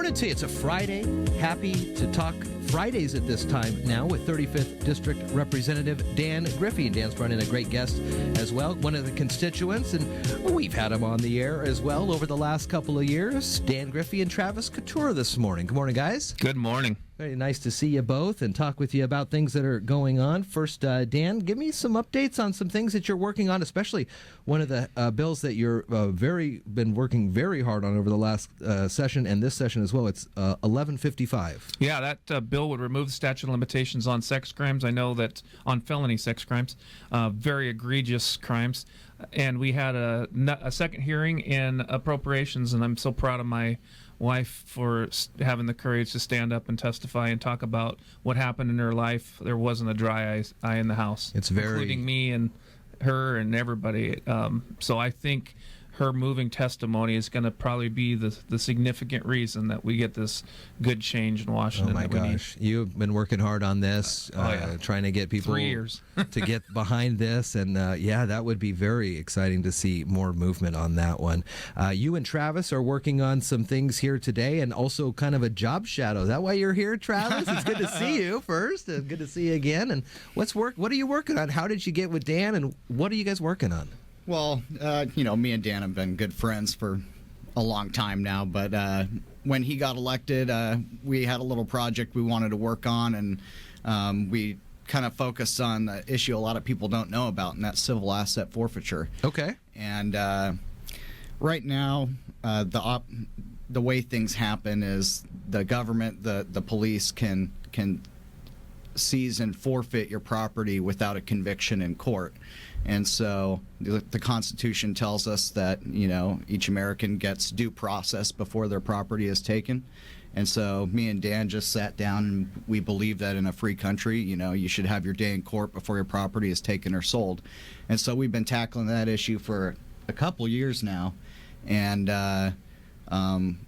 morning to you. It's a Friday. Happy to talk Fridays at this time now with 35th District Representative Dan Griffey. And Dan's brought in a great guest as well, one of the constituents, and we've had him on the air as well over the last couple of years. Dan Griffey and Travis Couture this morning. Good morning, guys. Good morning. Very nice to see you both and talk with you about things that are going on. First, Dan, give me some updates on some things that you're working on, especially one of the bills that you're been working very hard on over the last session and this session as well. It's 1155. Yeah, that bill would remove the statute of limitations on sex crimes. I know that on felony sex crimes, very egregious crimes. And we had a second hearing in appropriations, and I'm so proud of my wife for having the courage to stand up and testify and talk about what happened in her life. There wasn't a dry eye in the house, including me and her and everybody. So I think her moving testimony is going to probably be the significant reason that we get this good change in Washington. Oh my gosh, you've been working hard on this, trying to get people 3 years to get behind this, and that would be very exciting to see more movement on that one. You and Travis are working on some things here today, and also kind of a job shadow. Is that why you're here, Travis? It's good to see you first, and good to see you again. And what are you working on? How did you get with Dan, and what are you guys working on? Well, me and Dan have been good friends for a long time now, but when he got elected, we had a little project we wanted to work on, and we kind of focused on the issue a lot of people don't know about, and that's civil asset forfeiture. Okay. And right now, the way things happen is the government, the police can seize and forfeit your property without a conviction in court. And so the Constitution tells us that, each American gets due process before their property is taken. And so me and Dan just sat down, and we believe that in a free country, you should have your day in court before your property is taken or sold. And so we've been tackling that issue for a couple years now, and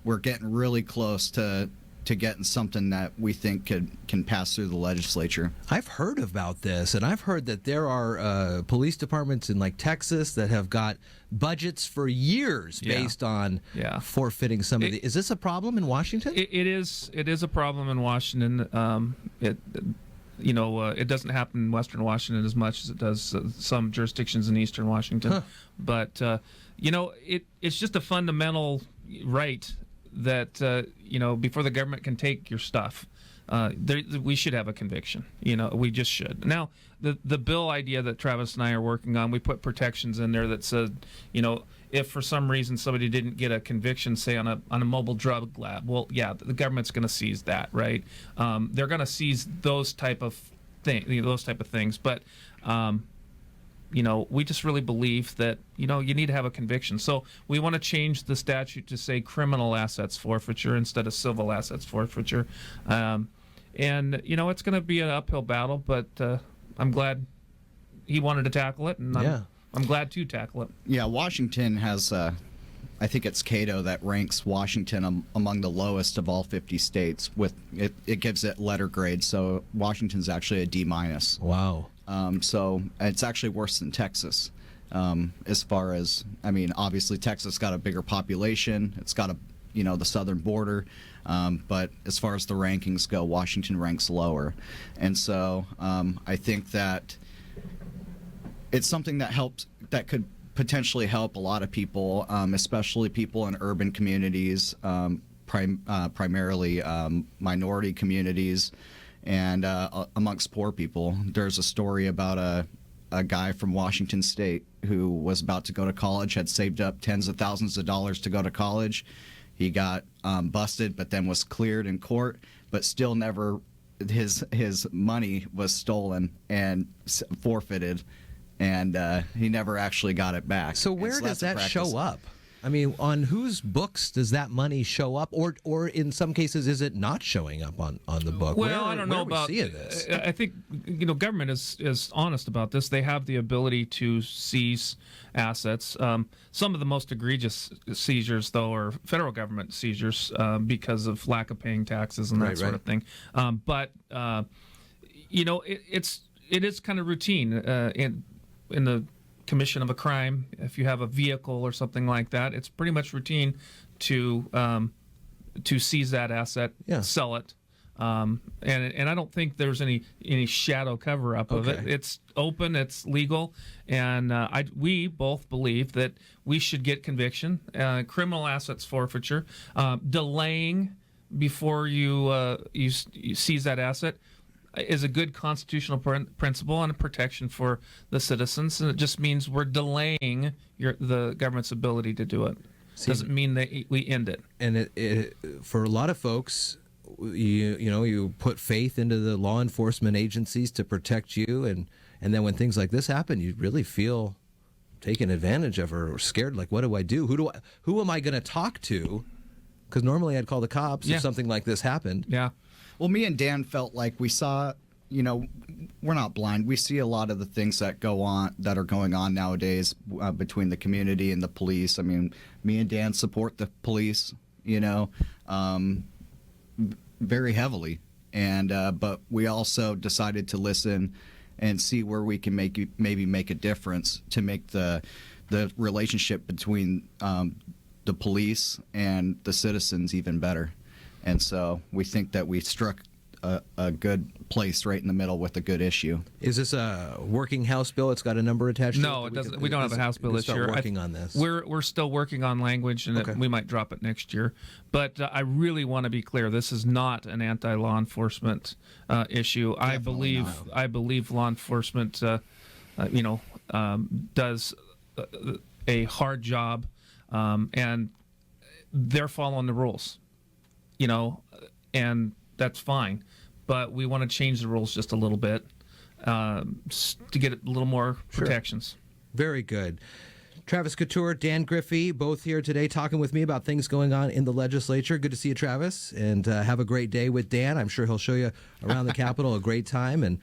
we're getting really close to getting something that we think can pass through the legislature. I've heard about this, and I've heard that there are police departments in like Texas that have got budgets for years based on forfeiting some of the. Is this a problem in Washington? It is a problem in Washington. It doesn't happen in Western Washington as much as it does some jurisdictions in Eastern Washington. But it's just a fundamental right that before the government can take your stuff, we should have a conviction. We just should. Now, the bill idea that Travis and I are working on, we put protections in there that said, if for some reason somebody didn't get a conviction, say on a mobile drug lab, well, the government's going to seize that, right? They're going to seize those type of things, but. We just really believe that, you need to have a conviction. So we want to change the statute to say criminal assets forfeiture instead of civil assets forfeiture. It's going to be an uphill battle, but I'm glad he wanted to tackle it, and I'm glad to tackle it. Yeah, Washington has, I think it's Cato that ranks Washington among the lowest of all 50 states. It gives it letter grade, so Washington's actually a D-. Wow. So it's actually worse than Texas. As far as, obviously Texas got a bigger population. It's got the southern border. But as far as the rankings go, Washington ranks lower. And so I think that it's something that could potentially help a lot of people, especially people in urban communities, primarily minority communities. And amongst poor people. There's a story about a guy from Washington State who was about to go to college, had saved up tens of thousands of dollars to go to college. He got busted, but then was cleared in court, but still never, his money was stolen and forfeited, and he never actually got it back. So where does that show up? On whose books does that money show up, or in some cases, is it not showing up on the book? Well, I don't know about this. I think government is honest about this. They have the ability to seize assets. Some of the most egregious seizures, though, are federal government seizures because of lack of paying taxes and that sort of thing. But it is kind of routine in the commission of a crime. If you have a vehicle or something like that, it's pretty much routine to to seize that asset, sell it. And I don't think there's any shadow cover up of it. It's open, it's legal, and we both believe that we should get conviction, criminal assets forfeiture, delaying before you seize that asset is a good constitutional principle and a protection for the citizens, and it just means we're delaying the government's ability to do it. Doesn't mean that we end it. And it for a lot of folks, you put faith into the law enforcement agencies to protect you, and then when things like this happen, you really feel taken advantage of or scared. Like, what do I do? Who am I going to talk to? Because normally I'd call the cops if something like this happened. Yeah. Well, me and Dan felt like we saw, we're not blind. We see a lot of the things that are going on nowadays between the community and the police. I mean, me and Dan support the police, very heavily, and but we also decided to listen and see where we can maybe make a difference to make the relationship between the police and the citizens even better. And so we think that we struck a good place right in the middle with a good issue. Is this a working House bill? It's got a number attached to it? No, it doesn't. We don't have a House bill this year. Working on this. We're still working on language, and we might drop it next year. But I really want to be clear: this is not an anti-law enforcement issue. I believe law enforcement, does a hard job, and they're following the rules. And that's fine. But we want to change the rules just a little bit to get a little more protections. Very good. Travis Couture, Dan Griffey, both here today talking with me about things going on in the legislature. Good to see you, Travis, and have a great day with Dan. I'm sure he'll show you around the Capitol a great time, and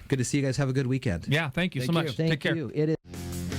good to see you guys. Have a good weekend. Yeah, thank you so much. Thank Take care. you. It is.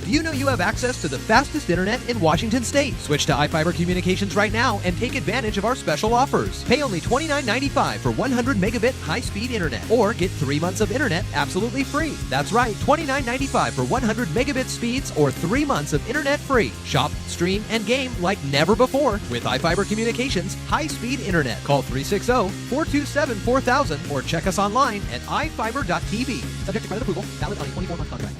Do you know you have access to the fastest internet in Washington State? Switch to iFiber Communications right now and take advantage of our special offers. Pay only $29.95 for 100 megabit high-speed internet, or get 3 months of internet absolutely free. That's right, $29.95 for 100 megabit speeds or 3 months of internet free. Shop, stream, and game like never before with iFiber Communications high-speed internet. Call 360-427-4000 or check us online at ifiber.tv. Subject to credit approval, valid on a 24-month contract.